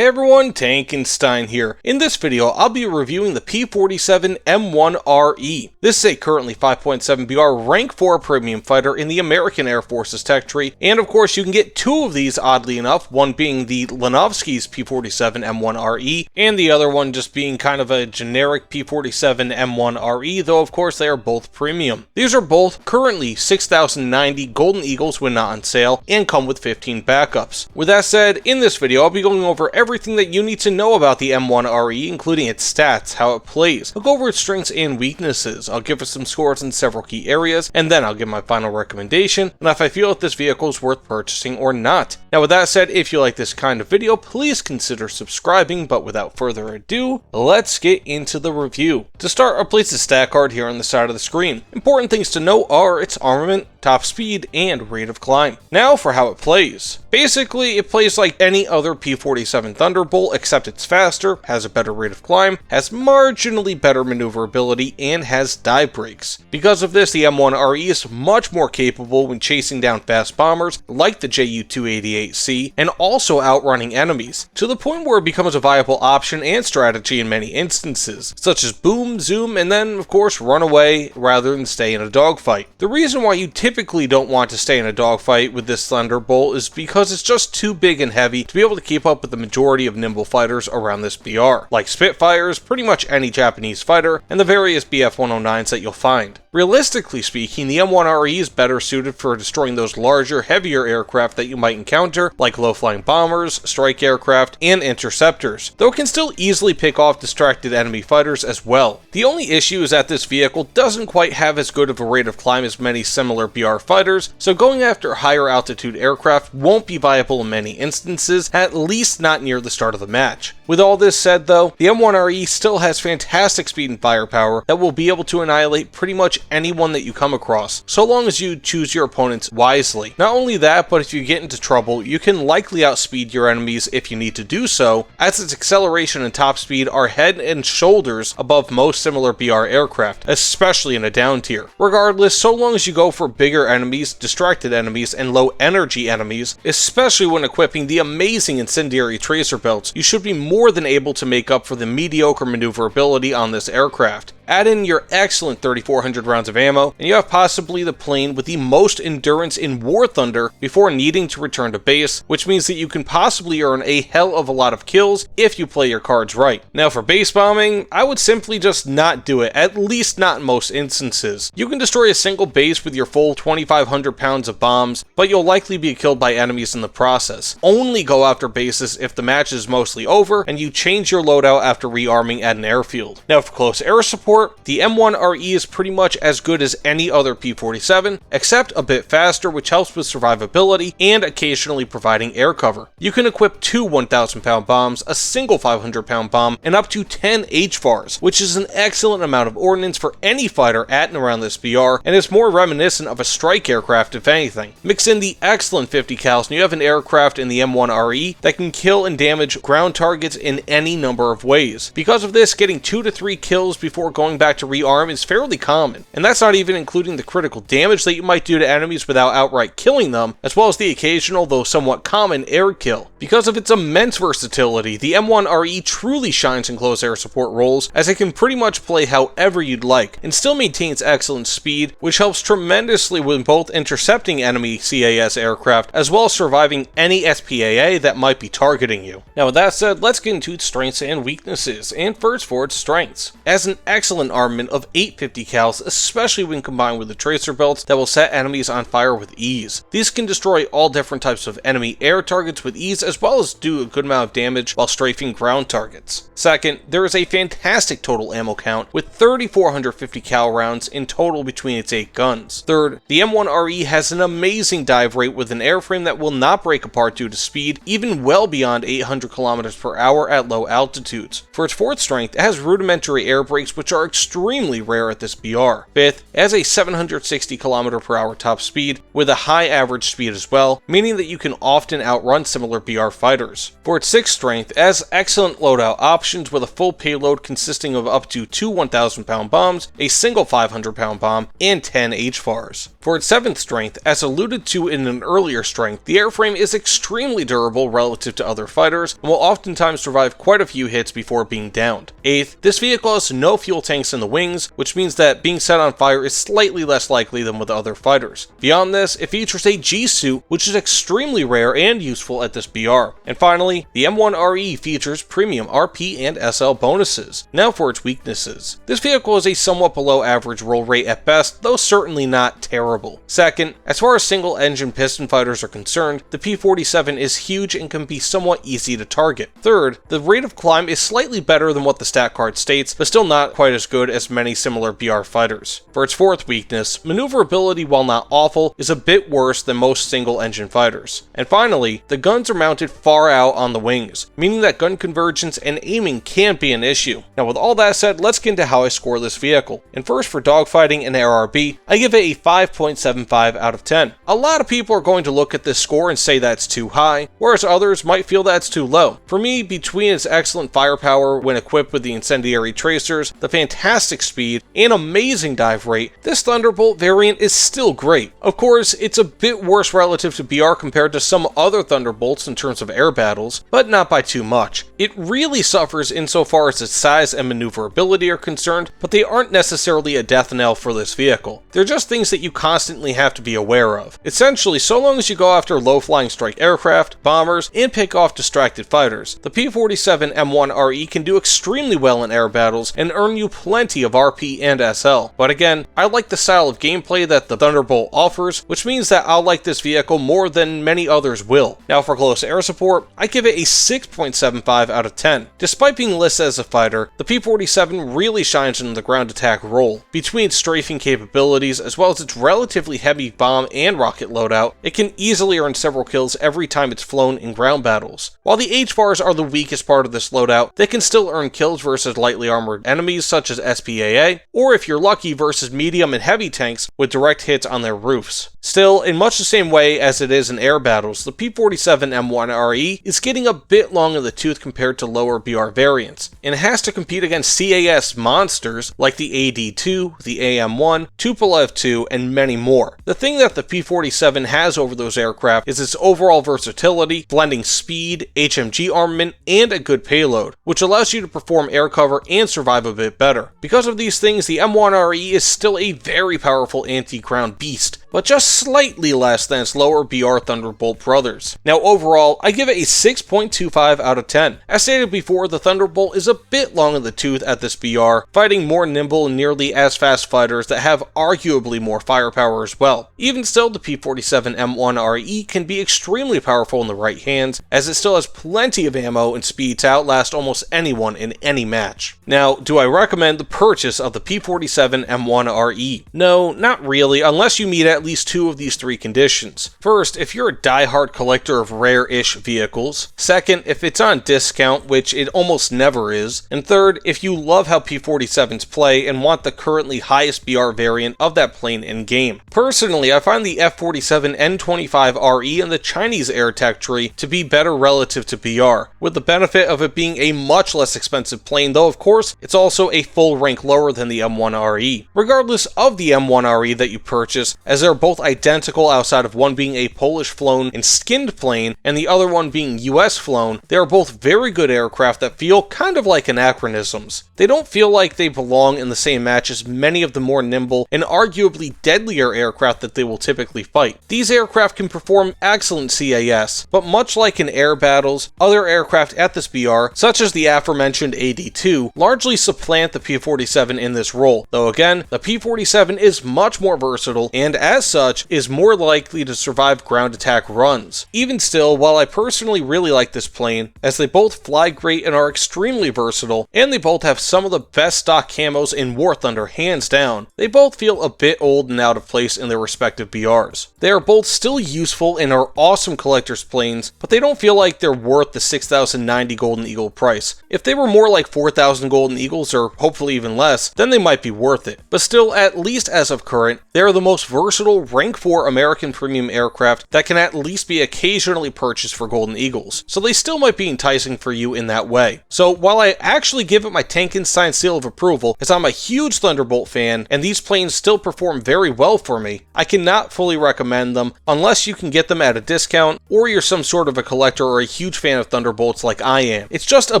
Hey everyone, Tankenstein here. In this video, I'll be reviewing the P-47M-1-RE. This is a currently 5.7 BR rank 4 premium fighter in the American Air Force's tech tree, and of course you can get two of these oddly enough, one being the Lenovsky's P-47M-1-RE, and the other one just being kind of a generic P-47M-1-RE, though of course they are both premium. These are both currently 6,090 Golden Eagles when not on sale, and come with 15 backups. With that said, in this video I'll be going over everything that you need to know about the M1RE, including its stats, how it plays. I'll go over its strengths and weaknesses, I'll give it some scores in several key areas, and then I'll give my final recommendation, and if I feel that this vehicle is worth purchasing or not. Now with that said, if you like this kind of video, please consider subscribing, but without further ado, let's get into the review. To start, I'll place the stat card here on the side of the screen. Important things to note are its armament, top speed, and rate of climb. Now for how it plays. Basically, it plays like any other P-47 Thunderbolt, except it's faster, has a better rate of climb, has marginally better maneuverability, and has dive brakes. Because of this, the M1RE is much more capable when chasing down fast bombers like the Ju-288C, and also outrunning enemies, to the point where it becomes a viable option and strategy in many instances, such as boom, zoom, and then of course run away rather than stay in a dogfight. The reason why you typically don't want to stay in a dogfight with this Thunderbolt is because it's just too big and heavy to be able to keep up with the majority of nimble fighters around this BR, like Spitfires, pretty much any Japanese fighter, and the various BF-109s that you'll find. Realistically speaking, the M1RE is better suited for destroying those larger, heavier aircraft that you might encounter, like low-flying bombers, strike aircraft, and interceptors, though it can still easily pick off distracted enemy fighters as well. The only issue is that this vehicle doesn't quite have as good of a rate of climb as many similar BR fighters, so going after higher altitude aircraft won't be viable in many instances, at least not near the start of the match. With all this said though, the M1RE still has fantastic speed and firepower that will be able to annihilate pretty much anyone that you come across, so long as you choose your opponents wisely. Not only that, but if you get into trouble, you can likely outspeed your enemies if you need to do so, as its acceleration and top speed are head and shoulders above most similar BR aircraft, especially in a down tier. Regardless, so long as you go for bigger enemies, distracted enemies, and low energy enemies, especially when equipping the amazing incendiary tracer belts, you should be more than able to make up for the mediocre maneuverability on this aircraft. Add in your excellent 3,400 rounds of ammo, and you have possibly the plane with the most endurance in War Thunder before needing to return to base, which means that you can possibly earn a hell of a lot of kills if you play your cards right. Now for base bombing, I would simply just not do it, at least not in most instances. You can destroy a single base with your full 2,500 pounds of bombs, but you'll likely be killed by enemies in the process. Only go after bases if the match is mostly over and you change your loadout after rearming at an airfield. Now for close air support, the M1RE is pretty much as good as any other P-47, except a bit faster, which helps with survivability and occasionally providing air cover. You can equip two 1,000 pound bombs, a single 500 pound bomb, and up to 10 HFARs, which is an excellent amount of ordnance for any fighter at and around this BR, and is more reminiscent of a strike aircraft if anything. Mix in the excellent 50 cals and you have an aircraft in the M1RE that can kill and damage ground targets in any number of ways. Because of this, getting 2 to 3 kills before going back to rearm is fairly common, and that's not even including the critical damage that you might do to enemies without outright killing them, as well as the occasional, though somewhat common, air kill. Because of its immense versatility, the M1RE truly shines in close air support roles, as it can pretty much play however you'd like, and still maintains excellent speed, which helps tremendously with both intercepting enemy CAS aircraft, as well as surviving any SPAA that might be targeting you. Now with that said, let's get into its strengths and weaknesses, and first for its strengths. As an excellent armament of 850 cals, especially when combined with the tracer belts that will set enemies on fire with ease. These can destroy all different types of enemy air targets with ease, as well as do a good amount of damage while strafing ground targets. Second, there is a fantastic total ammo count, with 3,450 cal rounds in total between its 8 guns. Third, the M1RE has an amazing dive rate with an airframe that will not break apart due to speed, even well beyond 800 km per hour at low altitudes. For its fourth strength, it has rudimentary air brakes which are are extremely rare at this BR. Fifth, it has a 760 km/h top speed with a high average speed as well, meaning that you can often outrun similar BR fighters. For its 6th strength, it has excellent loadout options with a full payload consisting of up to 2 1,000-pound bombs, a single 500-pound bomb, and 10 HFARs. For its 7th strength, as alluded to in an earlier strength, the airframe is extremely durable relative to other fighters and will oftentimes survive quite a few hits before being downed. 8th, this vehicle has no fuel tanks in the wings, which means that being set on fire is slightly less likely than with other fighters. Beyond this, it features a G-suit, which is extremely rare and useful at this BR. And finally, the M1-RE features premium RP and SL bonuses. Now for its weaknesses. This vehicle is a somewhat below average roll rate at best, though certainly not terrible. Second, as far as single engine piston fighters are concerned, the P-47 is huge and can be somewhat easy to target. Third, the rate of climb is slightly better than what the stat card states, but still not quite as good as many similar BR fighters. For its 4th weakness, maneuverability, while not awful, is a bit worse than most single engine fighters. And finally, the guns are mounted far out on the wings, meaning that gun convergence and aiming can be an issue. Now with all that said, let's get into how I score this vehicle. And first, for dogfighting and RRB, I give it a 5.75 out of 10. A lot of people are going to look at this score and say that's too high, whereas others might feel that's too low. For me, between its excellent firepower when equipped with the incendiary tracers, the fantastic speed, and amazing dive rate, this Thunderbolt variant is still great. Of course, it's a bit worse relative to BR compared to some other Thunderbolts in terms of air battles, but not by too much. It really suffers insofar as its size and maneuverability are concerned, but they aren't necessarily a death knell for this vehicle. They're just things that you constantly have to be aware of. Essentially, so long as you go after low-flying strike aircraft, bombers, and pick off distracted fighters, the P-47M-1-RE can do extremely well in air battles and earn you plenty of RP and SL. But again, I like the style of gameplay that the Thunderbolt offers, which means that I'll like this vehicle more than many others will. Now for close air support, I give it a 6.75 out of 10. Despite being listed as a fighter, the P-47 really shines in the ground attack role. Between its strafing capabilities as well as its relatively heavy bomb and rocket loadout, it can easily earn several kills every time it's flown in ground battles. While the HFARs are the weakest part of this loadout, they can still earn kills versus lightly armored enemies such as SPAA, or if you're lucky, versus medium and heavy tanks with direct hits on their roofs. Still, in much the same way as it is in air battles, the P-47M-1-RE is getting a bit long in the tooth compared to lower BR variants, and it has to compete against CAS monsters like the AD-2, the AM-1, Tupolev-2, and many more. The thing that the P-47 has over those aircraft is its overall versatility, blending speed, HMG armament, and a good payload, which allows you to perform air cover and survive a bit better. Because of these things, the M1-RE is still a very powerful anti-ground beast, but just slightly less than its lower BR Thunderbolt brothers. Now overall, I give it a 6.25 out of 10. As stated before, the Thunderbolt is a bit long in the tooth at this BR, fighting more nimble and nearly as fast fighters that have arguably more firepower as well. Even still, the P-47M-1-RE can be extremely powerful in the right hands, as it still has plenty of ammo and speed to outlast almost anyone in any match. Now, do I recommend the purchase of the P-47M-1-RE? No, not really, unless you meet at least two of these three conditions. First, if you're a die-hard collector of rare-ish vehicles. Second, if it's on discount, which it almost never is. And third, if you love how P-47s play and want the currently highest BR variant of that plane in-game. Personally, I find the F-47N-25RE and the Chinese air tech tree to be better relative to BR, with the benefit of it being a much less expensive plane, though of course, it's also a full rank lower than the M1-RE. Regardless of the M1-RE that you purchase, as they're both identical outside of one being a Polish flown and skinned plane and the other one being US flown, they are both very good aircraft that feel kind of like anachronisms. They don't feel like they belong in the same match as many of the more nimble and arguably deadlier aircraft that they will typically fight. These aircraft can perform excellent CAS, but much like in air battles, other aircraft at this BR, such as the aforementioned AD-2, largely supplant the P-47 in this role, though again, the P-47 is much more versatile and, as as such, is more likely to survive ground attack runs. Even still, while I personally really like this plane, as they both fly great and are extremely versatile, and they both have some of the best stock camos in War Thunder hands down, they both feel a bit old and out of place in their respective BRs. They are both still useful and are awesome collector's planes, but they don't feel like they're worth the 6,090 Golden Eagle price. If they were more like 4,000 Golden Eagles, or hopefully even less, then they might be worth it. But still, at least as of current, they are the most versatile Rank 4 American premium aircraft that can at least be occasionally purchased for Golden Eagles, so they still might be enticing for you in that way. So while I actually give it my Tankenstein seal of approval, as I'm a huge Thunderbolt fan, and these planes still perform very well for me, I cannot fully recommend them unless you can get them at a discount, or you're some sort of a collector or a huge fan of Thunderbolts like I am. It's just a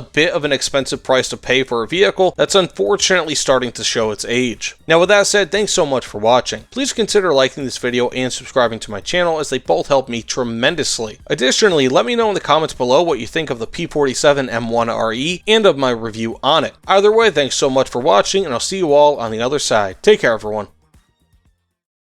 bit of an expensive price to pay for a vehicle that's unfortunately starting to show its age. Now with that said, thanks so much for watching. Please consider liking this video and subscribing to my channel, as they both help me tremendously. Additionally, let me know in the comments below what you think of the P-47M-1-RE and of my review on it. Either way, thanks so much for watching, and I'll see you all on the other side. Take care, everyone.